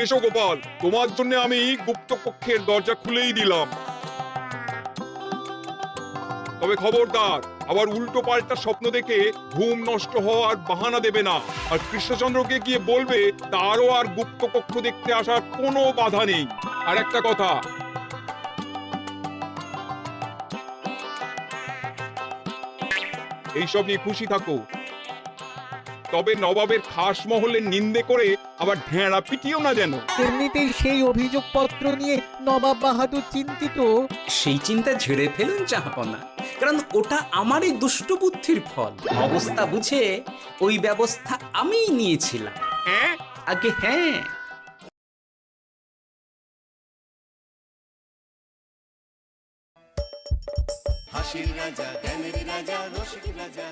এসো গোপাল, তোমার জন্য আমি গুপ্ত কক্ষের দরজা খুলেই দিলাম। তবে খবরদার, আবার উল্টো পাল্টা স্বপ্ন দেখে ঘুম নষ্ট হওয়ার বাহানা দেবে না। আর কৃষ্ণচন্দ্রকে গিয়ে বলবে তারও আর গুপ্ত কক্ষ দেখতে আসার কোনো বাধা নেই। আর একটা কথা, এইসব নিয়ে খুশি থাকো, তবে নবাবের খাস মহলের নিন্দে করে আবার ঢেঁড়া পিটিও না যেন। এমনিতেই সেই অভিযোগপত্র নিয়ে নবাব বাহাদুর চিন্তিত। সেই চিন্তা ঝেড়ে ফেলুন জাহাপনা, কারণ ওটা আমারই দুষ্ট বুদ্ধির ফল। অবস্থা বুঝে ওই ব্যবস্থা আমিই নিয়েছিলাম। হ্যাঁ, আগে হ্যাঁ। হাসির রাজা, জ্ঞানের রাজা, রসিক রাজা।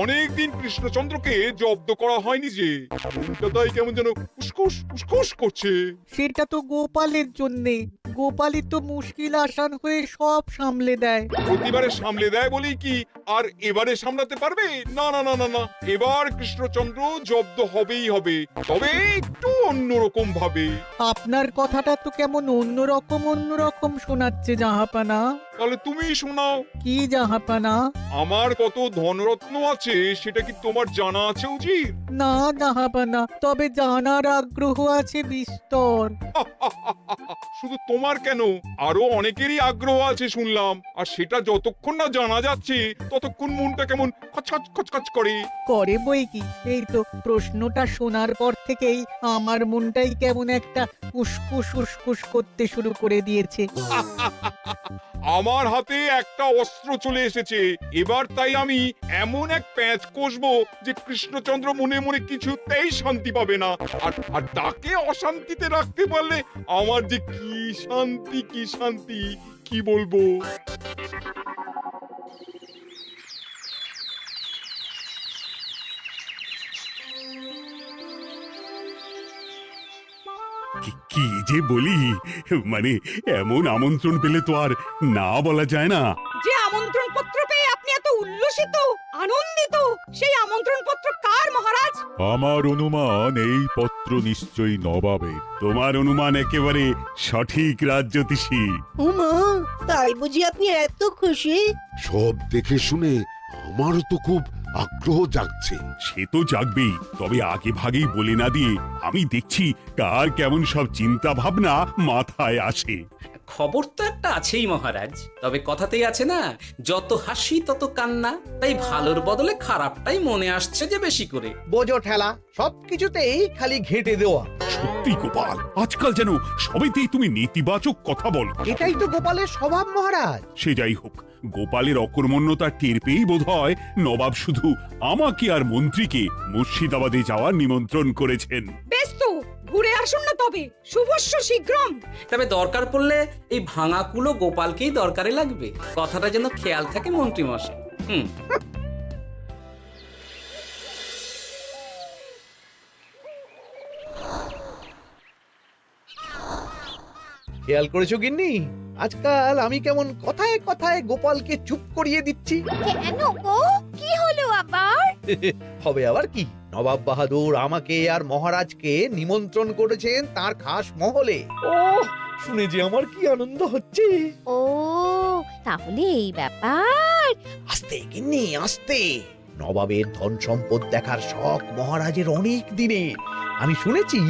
অনেকদিন কৃষ্ণচন্দ্রকে জব্দ করা হয়নি যে, মনটা তাই কেমন যেন উসকুস উসকুস করছে। সেটা তো গোপালের জন্যে। গোপালই তো মুশকিল আসান হয়ে সব সামলে দেয়। প্রতিবারে সামলে দেয় বলেই কি আর এবারে সামলাতে পারবে? না না না না না, এবার কৃষ্ণচন্দ্র জব্দ হবেই হবে, তবে একটু অন্যরকম ভাবে। আপনার কথাটা তো কেমন অন্যরকম শোনাচ্ছে জাহাপানা। তাহলে তুমি শোনাও। কি জাহাপানা? আমার কত ধনরত্ন আছে সেটা কি তোমার জানা আছে উজির? না জাহাপানা, তবে জানার আগ্রহ আছে বিস্তর। শুধু তোমার কেন, আরো অনেকেরই আগ্রহ আছে শুনলাম। আর সেটা যতক্ষণ না জানা যাচ্ছে ততক্ষণ মনটা কেমন খচখচ খচখচ করে। করে বই কি, এই তো প্রশ্নটা শোনার পর থেকেই আমার মনটাই কেমন একটা উসকুস উসকুস করতে শুরু করে দিয়েছে। আমার হাতে একটা অস্ত্র চলে এসেছে এবার, তাই আমি এমন এক প্যাঁচ কষবো যে কৃষ্ণচন্দ্র মনে মনে কিছুতেই শান্তি পাবে না। আর তাকে অশান্তিতে রাখতে পারলে আমার যে কি শান্তি কি শান্তি, কি বলবো। কি যে বলি, মানে এমন আমন্ত্রণ পেলে তো আর না বলা যায় না। যে আমন্ত্রণ পত্র পেয়ে আপনি এত উল্লসিত আনন্দিত, সেই আমন্ত্রণ পত্র কার মহারাজ? আমার অনুমান এই পত্র নিশ্চয়ই নবাবের। তোমার অনুমান একেবারে সঠিক রাজ্যতীষী। উমা, তাই বুঝি আপনি এত খুশি? সব দেখে শুনে আমারও তো খুব আগ্রহ জাগছে। সে তো জাগবেই, তবে আগে ভাগেই বলে না দিয়ে আমি দেখছি কার কেমন সব চিন্তা ভাবনা মাথায় আসে। খবর তো একটা আছেই মহারাজ, তবে কথাতেই আছে না, যত হাসি তত কান্না। তাই ভালোর বদলে খারাপটাই মনে আসছে যে বেশি করে। বোঝো ঠেলা, সবকিছুতেই খালি ঘেঁটে দেওয়া। সত্যি গোপাল, আজকাল যেন সবেতেই তুমি নেতিবাচক কথা বলো। এটাই তো গোপালের স্বভাব মহারাজ। সে যাই হোক, গোপালের অকর্মণ্যতা টের পেয়েই বোধ হয় নবাব শুধু আমাকে আর মন্ত্রীকে মুর্শিদাবাদে যাওয়ার নিমন্ত্রণ করেছেন। বেশ তো, ঘুরে আসুন না তবে, শুভস্য শীঘ্রম। তবে দরকার পড়লে এই ভাঙা কুলো গোপালকেই দরকারে লাগবে, কথাটা যেন খেয়াল থাকে মন্ত্রী মশাই। খেয়াল করেছো গিন্নি, আজকাল আমি কেমন কথায় কথায় গোপালকে চুপ করিয়ে দিচ্ছি। কেন গো, কি হলো আবার? হবে আবার কি, নবাব বাহাদুর আমাকে আর মহারাজকে নিমন্ত্রণ করেছেন তার খাস মহলে। ও শুনে যে আমার কি আনন্দ হচ্ছে। ও তাহলে এই ব্যাপার। আস্তে গিন্নি আস্তে, নবাবের ধন সম্পদ দেখার শখ মহারাজের অনেক দিনের। আমি শুনেছি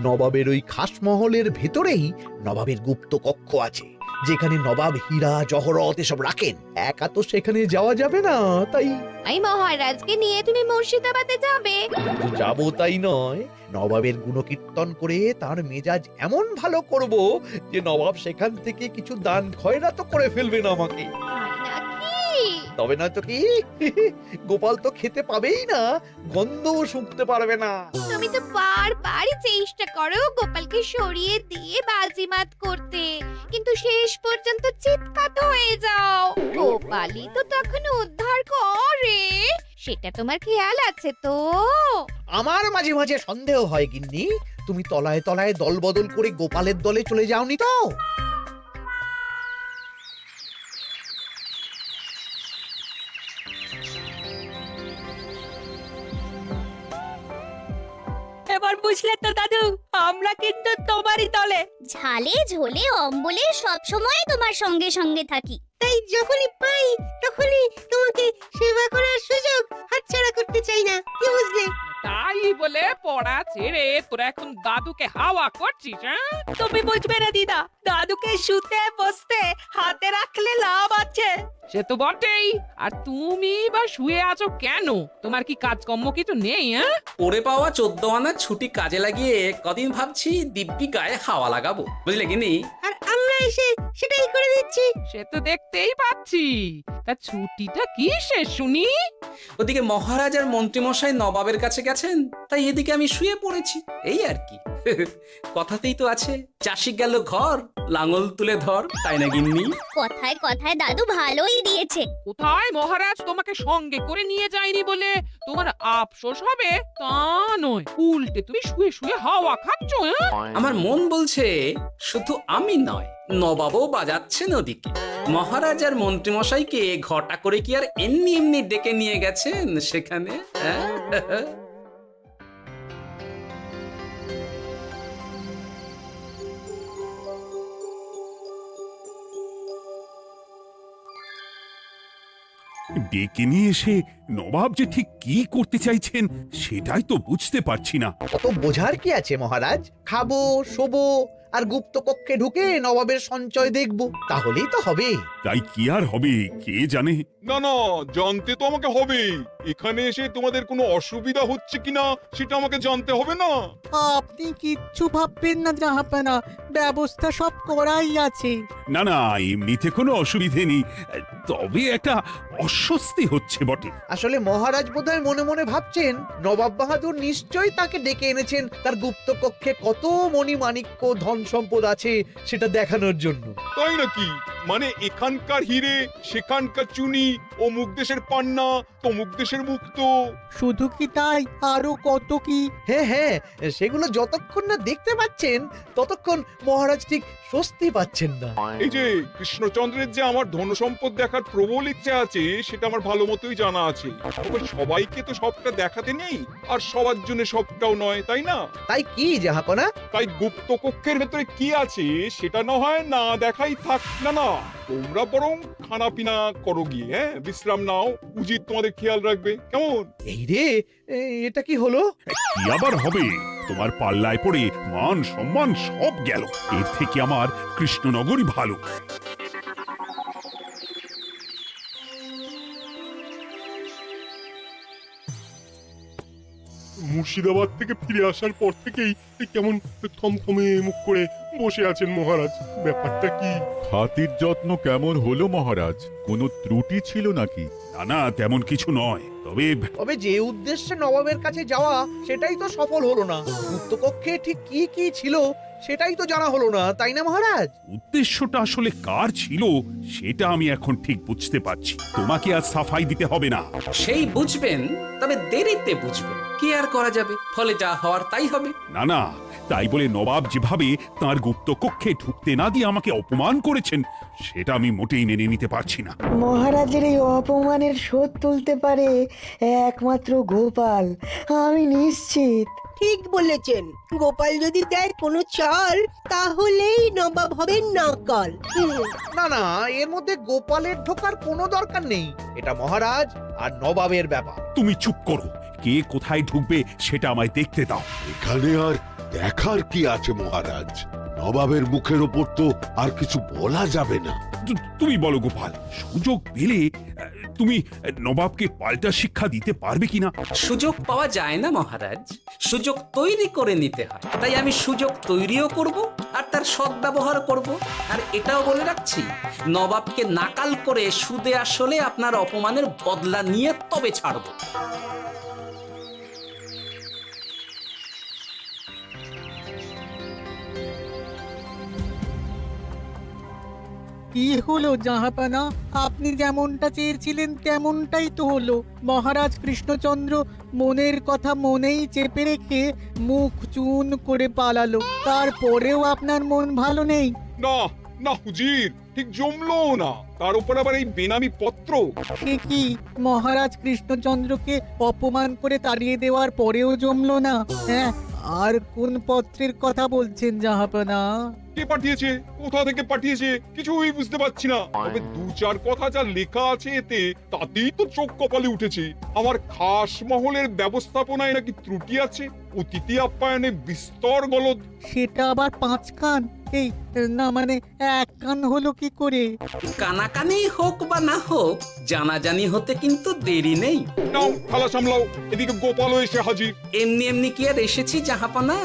নবাবের ওই খাস মহলের ভেতরেই নবাবের গুপ্ত কক্ষ আছে, যেখানে নবাব হীরা জহরত এসব রাখেন। একা তো সেখানে যাওয়া যাবে না, তাই এই মহারাজকে নিয়ে তুমি মুর্শিদাবাদে যাবে? শুধু যাবো তাই নয়, নবাবের গুণকীর্তন করে তার মেজাজ এমন ভালো করব যে নবাব সেখান থেকে কিছু দান খয়রাত করে ফেলবেন আমাকে। তাই নাকি? তবে না তো কি, গোপাল তো খেতে পাবেই না, গন্ধও শুঁকতে পারবে না। তুমি তো বারবারই চেষ্টা করো গোপালকে সরিয়ে দিয়ে বাজিমাত করতে, কিন্তু শেষ পর্যন্ত চিৎকাত হয়ে যাও। গোপালই তো তখন উদ্ধার করে, সেটা তোমার খেয়াল আছে তো? আমার মাঝে মাঝে সন্দেহ হয় গিন্নি, তুমি তলায় তলায় দল বদল করে গোপালের দলে চলে যাওনি তো? এবার বুঝলে তো দাদু, আমরা কিন্তু তোমারই দলে। ঝালে ঝোলে অম্বলে সব সময় তোমার সঙ্গে সঙ্গে থাকি। তাই যখনই পাই তখনই তোমাকে সেবা করার সুযোগ হাতছাড়া করতে চাই না, কি বুঝলে? তাই বলে পড়া ছেড়ে তোরা এখন দাদুকে হাওয়া করছিস? তুমি বুঝবে না দিদা, দাদুকে শুতে বসতে হাতে রাখলে লাভ আছে। সে তো বটেই, আর তুমি বা শুয়ে আছো কেন? তোমার কি কাজকর্ম কিছু নেই? পড়ে পাওয়া 14 আনা ছুটি কাজে লাগিয়ে কদিন ভাবছি দিব্যি গায়ে হাওয়া লাগাবো, বুঝলে গিনি? আর আমরা এসে সেটাই করে দিচ্ছি। সে তো দেখতেই পাচ্ছি। তা ছুটিটা কি শেষ শুনি? ওদিকে মহারাজ আর মন্ত্রীমশাই নবাবের কাছে গেছেন, তাই এদিকে আমি শুয়ে পড়েছি, এই আর কি। কথাতেই তো আছে, চাষি গেল ঘর, লাঙল তুলে ধর, তাই না গিন্নি? কথায় কথায় দাদু ভালোই দিয়েছে। কোথায় মহারাজ তোমাকে সঙ্গে করে নিয়ে যায়নি বলে তোমার আফসোস হবে তা নয়, উল্টে তুমি শুয়ে শুয়ে হাওয়া খাচ্ছ। আমার মন বলছে শুধু আমি নয়, নবাবও বাজাচ্ছেন ওদিকে। মহারাজ আর মন্ত্রীমশাইকে ঘটা করে কি আর এমনি এমনি ডেকে নিয়ে গেছেন সেখানে? ডেকে নিয়ে এসে নবাব যে ঠিক কি করতে চাইছেন সেটাই তো বুঝতে পারছি না। অত বোঝার কি আছে মহারাজ? খাবো, শোবো, আর গুপ্ত কক্ষে ঢুকে নবাবের সঞ্চয় দেখব, তাহলেই তো হবে। তাই কি আর হবে কে জানে। না না, জানতে তো আমাকে হবে। এখানে এসে তোমাদের কোনো অসুবিধা হচ্ছে কিনা সেটা আমাকে জানতে হবে না? আপনি কিচ্ছু ভাববেন না জাহাপানা, ব্যবস্থা সব করাই আছে। না না, এমনিতে কোনো অসুবিধে নেই, তবে একটা অস্বস্তি হচ্ছে বটে। আসলে মহারাজ বোধহয় মনে মনে ভাবছেন নবাব বাহাদুর নিশ্চয়ই তাকে ডেকে এনেছেন তার গুপ্ত কক্ষে কত মণিমাণিক্য ধন সম্পদ আছে সেটা দেখানোর জন্য। তাই নাকি? মানে এখানকার হিরে, সেখানকার চুনি, অমুক দেশের পান্না, তমুক দেশের মুক্তো। শুধু কি তাই, আরো কত কি। হ্যাঁ হ্যাঁ, সেগুলো যতক্ষণ না দেখতে পাচ্ছেন ততক্ষণ মহারাজ ঠিক স্বস্তি পাচ্ছেন না। এই যে কৃষ্ণচন্দ্রের যে আমার ধন সম্পদ দেখার প্রবল ইচ্ছা আছে সেটা আমার ভালো মতোই জানা আছে। তবে সবাইকে তো সবটা দেখাতে নেই, আর সবার জন্য সবটাও নয়, তাই না? তাই কি জাহাপনা? তাই গুপ্ত কক্ষের ভেতরে কি আছে সেটা না হয় না দেখাই থাক। না না, তোমরা বরং খানা পিনা করো গিয়ে, হ্যাঁ, বিশ্রাম নাও। উচিত তোমাদের খেয়াল রাখবে, কেমন? এই রে, এটা কি হলো? কি আবার হবে? তোমার পাল্লায় পড়ে মান সম্মান সব গেল। এর থেকে আমার কৃষ্ণনগরই ভালো। মুর্শিদাবাদ থেকে ফিরে আসার পর থেকেই কেমন থমথমে মুখ করে বসে আছেন মহারাজ। ব্যাপারটা কি? খাতির যত্ন কেমন হলো মহারাজ? কোনো ত্রুটি ছিল নাকি? না না, তেমন কিছু নয়, তবে যে উদ্দেশ্যে নবাবের কাছে যাওয়া সেটাই তো সফল হলো না। গুপ্ত কক্ষে ঠিক কি কি ছিল সেটাই তো জানা হলো না, তাই না মহারাজ? উদ্দেশ্যটা আসলে কার ছিল সেটা আমি এখন ঠিক বুঝতে পারছি। তোমাকে আর সাফাই দিতে হবে না। সেই বুঝবেন, তবে দেরিতে বুঝবেন। কি আর করা যাবে, ফলে যা হওয়ার তাই হবে। না না, তাই বলে নবাব যেভাবে তার গুপ্ত কক্ষে ঢুকতে না দিয়ে আমাকে অপমান করেছেন সেটা আমি মোটেই মেনে নিতে পারছি না। মহারাজের এই অপমানের শোধ তুলতে পারে একমাত্র গোপাল, আমি নিশ্চিত। ঠিক বলেছেন, গোপাল যদি দেয় কোনো চাল তাহলেই নবাব হবেন নাকাল। না না, এর মধ্যে গোপালের ঢোকার কোনো দরকার নেই। এটা মহারাজ আর নবাবের ব্যাপার। তুমি চুপ করো, কে কোথায় ঢুকবে সেটা আমায় দেখতে দাও। এখানে আর দেখার কি আছে মহারাজ? নবাবের মুখের ওপর তো আর কিছু বলা যাবে না। তুমি বলো গোপাল, সুযোগ পেলে তুমি নবাবকে পাল্টা শিক্ষা দিতে পারবে কিনা? সুযোগ পাওয়া যায় না মহারাজ, সুযোগ তৈরি করে নিতে হয়। তাই আমি সুযোগ তৈরিও করব আর তার সদ্ব্যবহার করব। আর এটাও বলে রাখছি, নবাবকে নাকাল করে সুদে আসলে আপনার অপমানের বদলা নিয়ে তবে ছাড়ব। কি হলো জাহাপানা, আপনি যেমনটা চেয়েছিলেন তেমনটাই তো হলো। মহারাজ কৃষ্ণচন্দ্র মনের কথা মনেই চেপে রেখে মুখ চুন করে পালালো, তারপরেও আপনার মন ভালো নেই? না না হুজির, ঠিক জমলো না। তার উপর আবার এই বেনামি পত্র। সে কি, মহারাজ কৃষ্ণচন্দ্রকে অপমান করে তাড়িয়ে দেওয়ার পরেও জমলো না? হ্যাঁ, আর কোন পত্রের কথা বলছেন জাহাপনা? কে পাঠিয়েছে, কোথা থেকে পাঠিয়েছে কিছুই বুঝতে পারছি না। তবে দু চার কথা যা লেখা আছে এতে, তাতেই তো চোখ কপালে উঠেছে। আমার খাস মহলের ব্যবস্থাপনায় নাকি ত্রুটি আছে, অতিথি আপ্যায়নে বিস্তর গলদ। সেটা আবার 5 কান? এই না মানে 1 কান হলো কি করে? কানাকানি হোক বা না হোক, জানাজানি হতে কিন্তু দেরি নেই। নাও থালা সামলাও, এদিকে গোপালও এসে হাজির। এমনি এমনি কি আর এসেছি জাহাপনা?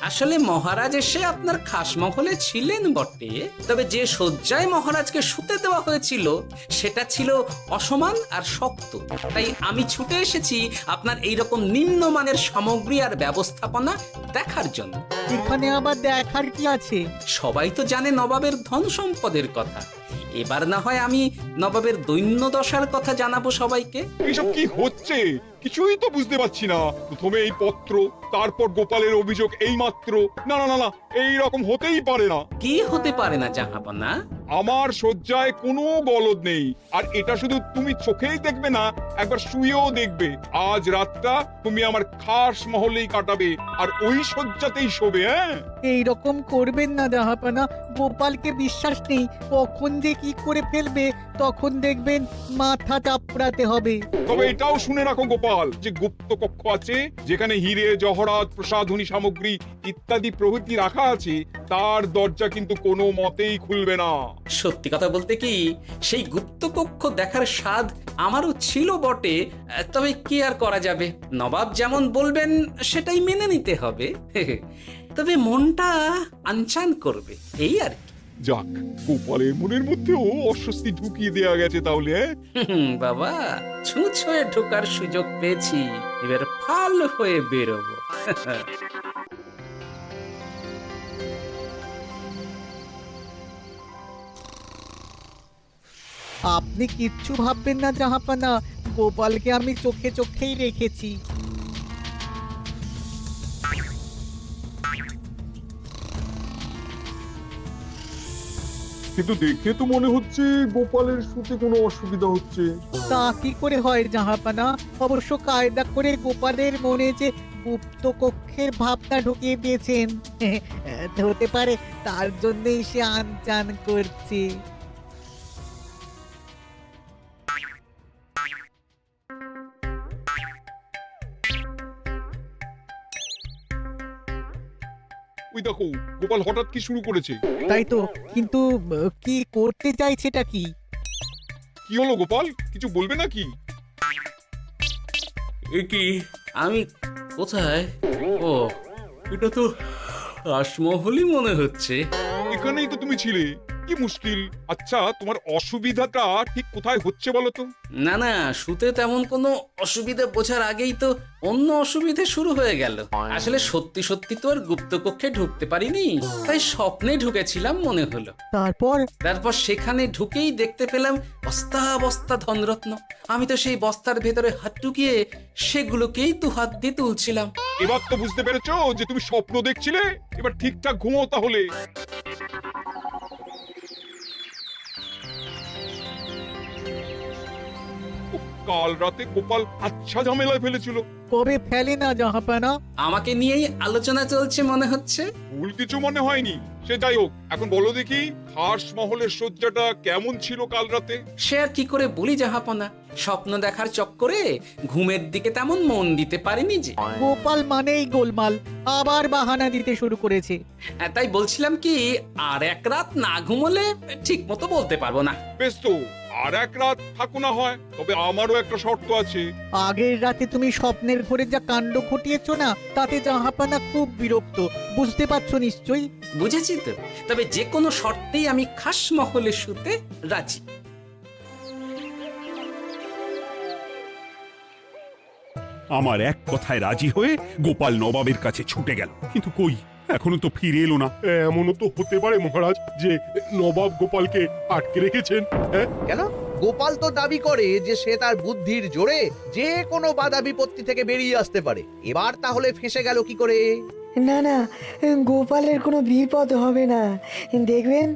আসলে মহারাজ এসে আপনার খাস মহলে ছিলেন বটে, তবে যে শয্যায় মহারাজকে শুতে দেওয়া হয়েছিল সেটা ছিল অসমান আর শক্ত। তাই আমি ছুটে এসেছি আপনার এইরকম নিম্নমানের সামগ্রী আর ব্যবস্থাপনা দেখার জন্য। এখানে আবার দেখার কি আছে? সবাই তো জানে নবাবের ধন সম্পদের কথা, এবার না হয় আমি নবাবের দৈন্য দশার কথা জানাবো সবাইকে। এইসব কি হচ্ছে কিছুই তো বুঝতে পারছি না। প্রথমে এই পত্র, তারপর গোপালের অভিযোগ এই মাত্র। না না না না, এই রকম হতেই পারে না। কি হতে পারে না জাহাপনা? আমার শয্যায় কোনো গলদ নেই, আর এটা শুধু তুমি চোখেই দেখবে না, একবার শুয়েও দেখবে। আজ রাতটা তুমি আমার খাস মহলেই কাটাবে, আর ওই শয্যাতেই শোবে। হ্যাঁ, এই রকম করবেন না জাহাপনা, গোপালকে বিশ্বাস নেই, কখন যে কি করে ফেলবে তখন দেখবেন মাথা চাপড়াতে হবে। তবে এটাও শুনে রাখো গোপাল, যে গুপ্ত কক্ষ আছে যেখানে হিরে জহরাত প্রসাধনী সামগ্রী ইত্যাদি প্রভৃতি রাখা আছে, তার দরজা কিন্তু কোনো মতেই খুলবে না। সত্যি কথা বলতে কি, সেই গুপ্ত কক্ষ দেখার স্বাদ আমারও ছিল বটে, তবে কি আর করা যাবে, নবাব যেমন বলবেন সেটাই মেনে নিতে হবে। তবে মনটা আনচান করবে, এই আর কি। যাক, গোপালের মনের মধ্যেও অস্বস্তি ঢুকিয়ে দেয়া গেছে তাহলে। বাবা, ছুঁচ হয়ে ঢোকার সুযোগ পেয়েছি, এবার ফাল হয়ে বেরোবো। আপনি কিচ্ছু ভাববেন না জাহাপনা, গোপালকে আমি চোখে চোখেই রেখেছি। কিন্তু দেখে তো মনে হচ্ছে গোপালের শুতে কোনো অসুবিধা হচ্ছে। তা কি করে হয় জাহাপনা? অবশ্য কায়দা করে গোপালের মনে যে গুপ্ত কক্ষের ভাবনা ঢুকিয়ে দিয়েছেন, হতে পারে তার জন্যই সে আনচান করছে। ওই দেখো, গোপাল হঠাৎ কি শুরু করেছে। তাই তো, কিন্তু কি করতে চাইছেটা কি? কি হলো গোপাল, কিছু বলবে নাকি? এ কি, আমি কোথায়? ও, এটা তো রাসমহলই মনে হচ্ছে। এখানেই তো তুমি ছিলে, কি মুশকিল। আচ্ছা, তোমার অসুবিধাটা ঠিক কোথায় হচ্ছে বলো তো? না না, শুতে তেমন কোনো অসুবিধা বোঝার আগেই তো অন্য অসুবিধে শুরু হয়ে গেল। আসলে সত্যি সত্যি তো আর গুপ্ত কক্ষে ঢুকতে পারিনি, তাই স্বপ্নে ঢুকেছিলাম মনে হলো। তারপর সেখানে ঢুকেই দেখতে পেলাম বস্তা বস্তা ধনরত্ন। আমি তো সেই বস্তার ভেতরে হাত ঢুকিয়ে সেগুলোকেই দু হাত দিয়ে তুলছিলাম। এবার তো বুঝতে পেরেছো যে তুমি স্বপ্ন দেখছিলে। এবার ঠিকঠাক ঘুমো তাহলে। কাল রাতে গোপাল আচ্ছা ঝামেলায় ফেলেছিল। কবে ফেলে না জাহাপনা? আমাকে নিয়েই আলোচনা চলছে মনে হচ্ছে। ভুল কিছু মনে হয়নি। সে যাই হোক, এখন বলো দেখি, খাস মহলের শয্যাটা কেমন ছিল কাল রাতে? সে আর কি করে বলি জাহাপনা, স্বপ্ন দেখার চক্করে ঘুমের দিকে তেমন মন দিতে পারিনি যে। গোপাল মানেই গোলমাল, আবার বাহানা দিতে শুরু করেছে। তাই বলছিলাম কি, আর এক রাত না ঘুমোলে ঠিক মতো বলতে পারবো না। বেশ তো, আর এক রাত থাকো না হয়, তবে আমারও একটা শর্ত আছে। আগের রাতে তুমি স্বপ্নের ঘরে যা কাণ্ড ঘটিয়েছো না, তাতে জাহাপনা খুব বিরক্ত, বুঝতে পারছো নিশ্চয়ই। বুঝেছি তো, তবে যে কোনো শর্তেই আমি খাস মহলে শুতে রাজি। আমার এক কথায় রাজি হয়ে গোপাল নবাবের কাছে ছুটে গেল, কিন্তু কই, এখনো তো ফিরে এলো না। এমনও তো হতে পারে মহারাজ যে নবাব গোপালকে আটকে রেখেছেন। কেন? গোপাল তো দাবি করে যে সে তার বুদ্ধির জোরে যে কোনো বাধা বিপত্তি থেকে বেরিয়ে আসতে পারে। এবার তাহলে ফেঁসে গেল কি করে? না না, গোপালের কোনো বিপদ হবে না, দেখবেন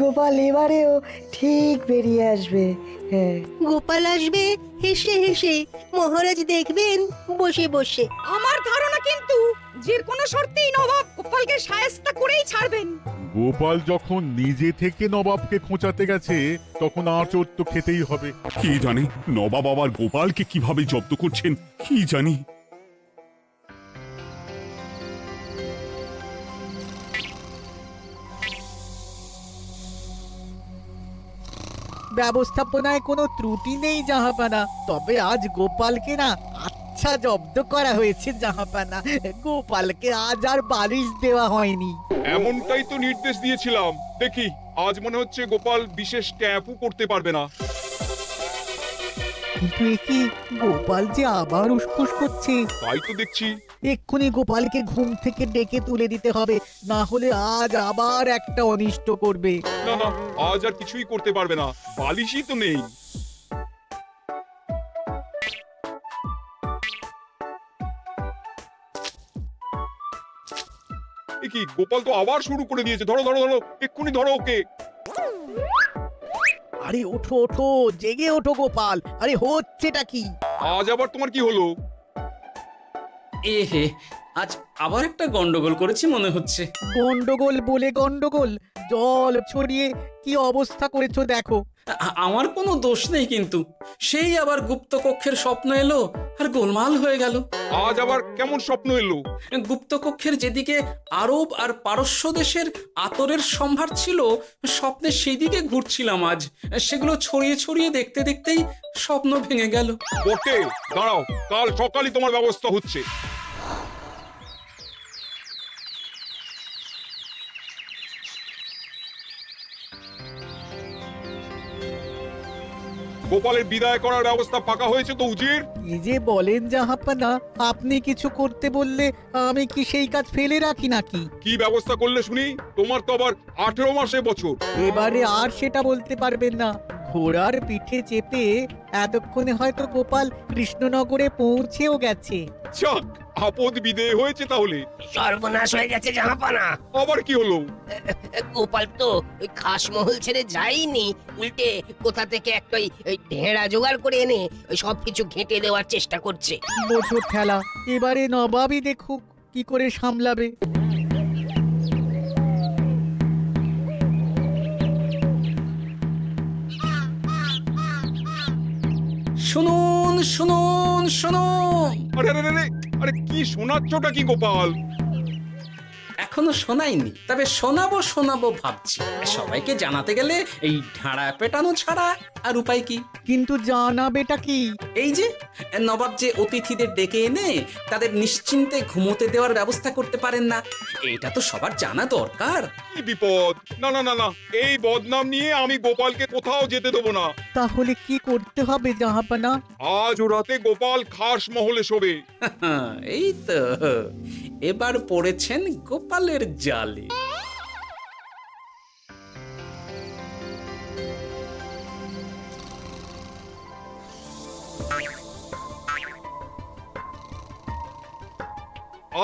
গোপাল এবারেও ঠিক বেরিয়ে আসবে। হ্যাঁ, গোপাল আসবে হেসে হেসে, মহারাজ দেখবেন বসে বসে। আমার ধারণা কিন্তু যে কোনো শর্তেই নবাব গোপালকে শায়েস্তা করেই ছাড়বেন। গোপাল যখন নিজে থেকে নবাবকে খোঁচাতে গেছে তখন আঁচড় তো খেতেই হবে। কি জানে নবাব আবার গোপালকে কিভাবে জব্দ করছেন কি জানি। ব্যবস্থাপনায় কোনো ত্রুটি নেই জাহাপানা, তবে আজ গোপালকে না আচ্ছা জব্দ করা হয়েছে জাহাপানা। গোপালকে আজ আর বালিশ দেওয়া হয়নি। এমনটাই তো নির্দেশ দিয়েছিলাম। দেখি আজ মনে হচ্ছে গোপাল বিশেষ ক্যাম্পও করতে পারবে না। কিন্তু একি গোপাল যে আবার উসখুস করছে। তাই তো দেখছি। এক্ষুনি গোপালকে ঘুম থেকে ডেকে তুলে দিতে হবে, না হলে আজ আবার একটা অনিষ্ট করবে। না না, আজ আর কিছুই করতে পারবে না, বালিশই তো নেই। এ কি, গোপাল তো আবার শুরু করে দিয়েছে। ধরো ধরো ধরো, এক্ষুনি ধরো ওকে। আরে ওঠো ওঠো, জেগে ওঠো গোপাল। আরে হচ্ছেটা কি? আজ আবার তোমার কি হলো? এ হে, আজ আবার একটা গন্ডগোল করেছি মনে হচ্ছে। গন্ডগোল বলে গন্ডগোল, জল ছড়িয়ে কি অবস্থা করেছো দেখো। আমার কোনো দোষ নেই, কিন্তু সেই আবার গুপ্তকক্ষের স্বপ্ন এলো আর গোলমাল হয়ে গেল। আজ আবার কেমন স্বপ্ন এলো? গুপ্তকক্ষের যেদিকে আরব আর পারস্য দেশের আতরের সম্ভার ছিল, স্বপ্নে সেই দিকে ঘুরছিলাম আজ। সেগুলো ছড়িয়ে ছড়িয়ে দেখতে দেখতেই স্বপ্ন ভেঙে গেল। বটে, দাঁড়াও, কাল সকালই তোমার ব্যবস্থা হচ্ছে। গোপালের বিদায় করার ব্যবস্থা পাকা হয়েছে তো উজির? কি যে বলেন জাহাপানা, আপনি কিছু করতে বললে আমি কি সেই কাজ ফেলে রাখি নাকি? কি ব্যবস্থা করলে শুনি? তোমার তো আবার 18 মাসে বছর। এবারে আর সেটা বলতে পারবেন না। ঘোড়ার পিঠে চেপে এতক্ষণে হয়তো গোপাল কৃষ্ণনগরে পৌঁছেও গেছে। যাক, আপদ বিদেয় হয়েছে তাহলে। সর্বনাশ হয়ে গেছে জাহাপানা। আবার কি হলো? গোপাল তো ওই খাসমহল ছেড়ে যায়নি, উল্টে কোথা থেকে একটা ওই ঢেড়া জোগাড় করে এনে ওই সবকিছু ঘেঁটে দেওয়ার চেষ্টা করছে। বোঝো ঠেলা, এবারে নবাবই দেখুক কি করে সামলাবে। শুনুন শুনুন শুনুন। আরে আরে আরে, আরে কি শোনাচ্ছটা কি গোপাল? এখনো শোনাইনি, তবে শোনাবো শোনাবো ভাবছি। সবাইকে জানাতে গেলে এই ঢাড়া পেটানো ছাড়া আর উপায় কি? কিন্তু জানাবেটা কি? এই যে নবাব যে অতিথিদের ডেকে এনে তাদের নিশ্চিন্তে ঘুমোতে দেওয়ার ব্যবস্থা করতে পারেন না, এটা তো সবার জানা দরকার। কি বিপদ! না না না না, এই বদনাম নিয়ে আমি গোপালকে কোথাও যেতে দেবো না। তাহলে কি করতে হবে জাহাপানা? আজ রাতে গোপাল খাস মহলে শোবে। এই তো এবার পড়েছেন গোপালের জালে।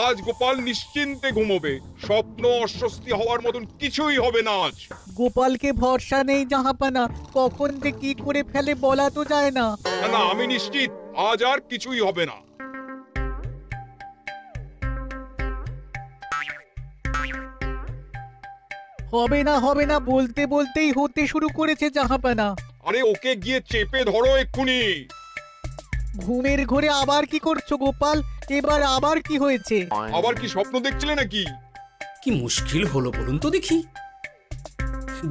আজ গোপাল নিশ্চিন্তে ঘুমোবে। স্বপ্ন অস্বস্তি হওয়ার মতন কিছুই হবে না আজ। গোপালকে ভরসা নেই জাহাপানা, কখন যে কি করে ফেলে বলা তো যায় না। না না, আমি নিশ্চিত আজ আর কিছুই হবে না। হবে না বলতে বলতেই হতে শুরু করেছে জাহাপানা। আরে ওকে গিয়ে চেপে ধরো এক্ষুনি। ঘুমের ঘোরে আবার কি করছো গোপাল? এবার আবার কি হয়েছে? আবার কি স্বপ্ন দেখছিলে নাকি? কি মুশকিল হলো বলুন তো দেখি।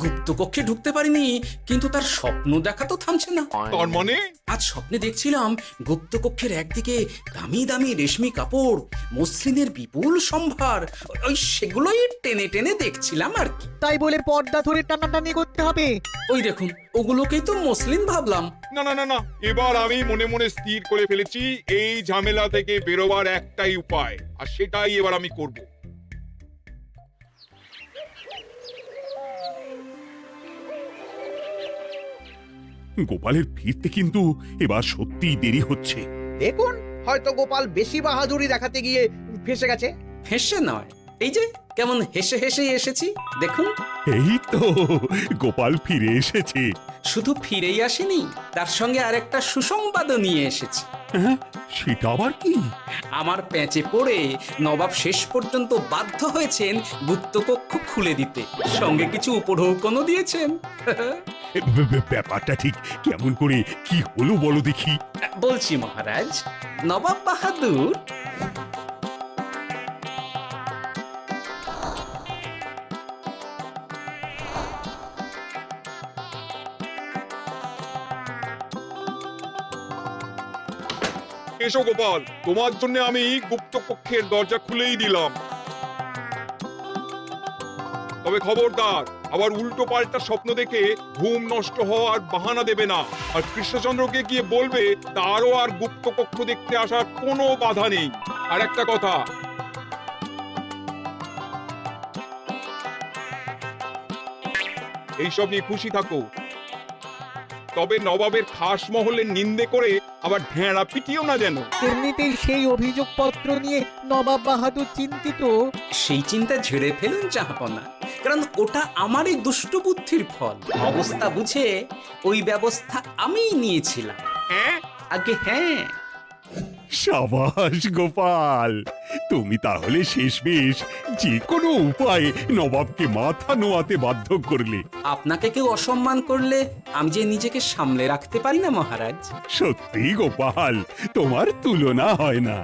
গুপ্তকক্ষে ঢুকতে পারিনি, কিন্তু তার স্বপ্ন দেখা তো থামছে না। তার মানে? আজ স্বপ্নে দেখছিলাম গুপ্তকক্ষের একদিকে দামি দামি রেশমি কাপড়, মসলিনের বিপুল সম্ভার, ওই সেগুলোই টেনে টেনে দেখছিলাম আর কি। তাই বলে পর্দা ধরে টানাটানি করতে হবে? ওই দেখুন, ওগুলোকেই তো মসলিন ভাবলাম। না না না না, এবার আমি মনে মনে স্থির করে ফেলেছি এই ঝামেলা থেকে বেরোবার একটাই উপায়, আর সেটাই এবার আমি করব। গোপালের ফিরতে কিন্তু এবার সত্যিই দেরি হচ্ছে। দেখুন, হয়তো গোপাল বেশি বাহাদুরি দেখাতে গিয়ে ফেসে গেছে। হেসে নয়, এই যে কেমন হেসে হেসেই এসেছি দেখুন। এই তো গোপাল ফিরে এসেছে। শুধু ফিরেই আসেনি, তার সঙ্গে আরেকটা সুসংবাদও নিয়ে এসেছি। হ্যাঁ, সেটা আবার কি? আমার প্যাঁচে পড়ে নবাব শেষ পর্যন্ত বাধ্য হয়েছেন গুপ্তকক্ষ খুলে দিতে, সঙ্গে কিছু উপঢৌকনও দিয়েছেন। ব্যাপারটা ঠিক কেমন করে কি হলো বলো দেখি। বলছি মহারাজ, নবাব বাহাদুর এসো গোপাল, তোমার জন্য আমি গুপ্ত কক্ষের দরজা খুলেই দিলাম। তবে খবরদার, আবার উল্টো পাল্টা স্বপ্ন দেখে ঘুম নষ্ট হওয়ার বাহানা দেবে না। আর কৃষ্ণচন্দ্রকে গিয়ে বলবে তারও আর গুপ্ত কক্ষ দেখতে আসার কোনো বাধা নেই। আর একটা কথা, এইসব নিয়ে খুশি থাকো, তবে নবাবের খাস মহলের নিন্দে করে আবার ঢেঁড়া পিটিও না যেন। এমনিতেই সেই অভিযোগপত্র নিয়ে নবাব বাহাদুর চিন্তিত। সেই চিন্তা ঝেড়ে ফেলুন জাহাপনা, কারণ ওটা আমারই দুষ্ট বুদ্ধির ফল। অবস্থা বুঝে ওই ব্যবস্থা আমিই নিয়েছিলাম। হ্যাঁ, আগে হ্যাঁ। সাবাস গোপাল, তুমি তাহলে শেষমেশ যে কোনো উপায়ে নবাবকে মাথা নোয়াতে বাধ্য করলে। আপনাকে কেউ অসম্মান করলে আমি যে নিজেকে সামলে রাখতে পারি না মহারাজ। সত্যি গোপাল, তোমার তুলনা হয় না।